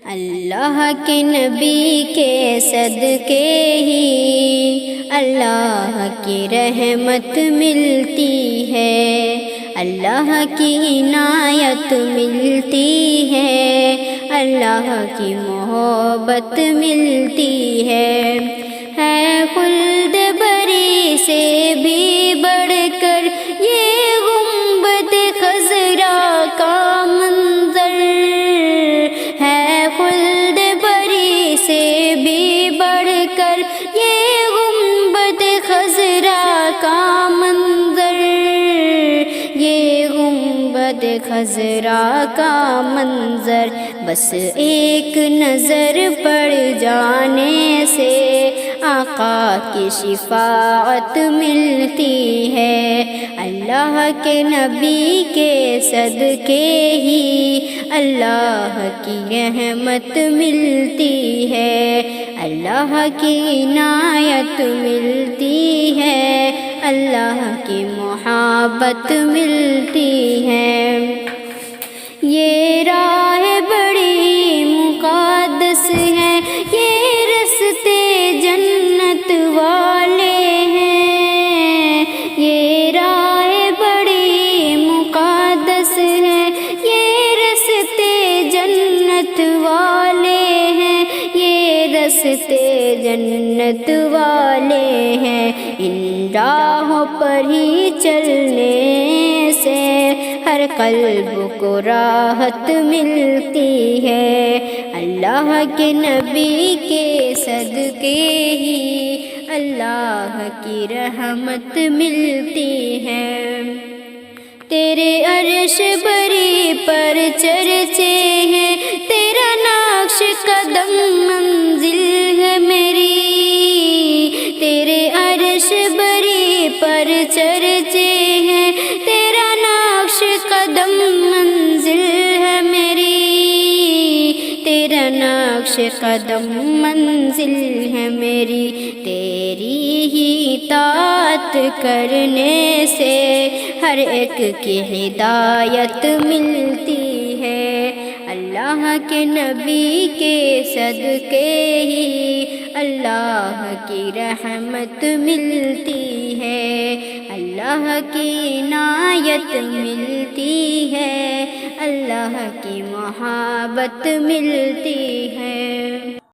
اللہ کے نبی کے صدقے ہی اللہ کی رحمت ملتی ہے، اللہ کی عنایت ملتی ہے، اللہ کی محبت ملتی ہے خلد بری سے بھی بڑھ کر یہ گنبد خضرا کا منظر ہے، خلد بری سے بھی بڑھ کر یہ گنبد خضرا کا منظر، یہ گنبد خضرا کا منظر، بس ایک نظر پڑ جانے سے آقا کی شفاعت ملتی ہے، اللہ کے نبی کے صدقے ہی اللہ کی رحمت ملتی ہے، اللہ کی عنایت ملتی ہے، اللہ کی محبت ملتی ہے۔ یہ راہ بڑی مقدس ہے، یہ رستے جنت والے ہیں، یہ راہ بڑی مقدس ہے، یہ رستے جنت والے ہیں، یہ رستے جنت والے ہیں، ان راہوں پر ہی چلنے سے ہر قلب کو راحت ملتی ہے، اللہ کے نبی کے صدقے ہی اللہ کی رحمت ملتی ہے۔ تیرے عرش بری پر چرچے ہیں، تیرا نقش قدم منزل ہے میری، تیرے عرش بری پر چرچے ہیں، تیرا نقش قدم منزل ہے میری، تیرا نقش قدم منزل ہے میری، تیری ہی اطاعت کرنے سے ہر ایک کی ہدایت ملتی ہے، اللہ کے نبی کے صدقے ہی اللہ کی رحمت ملتی ہے، اللہ کی عنایت ملتی ہے، اللہ کی محبت ملتی ہے۔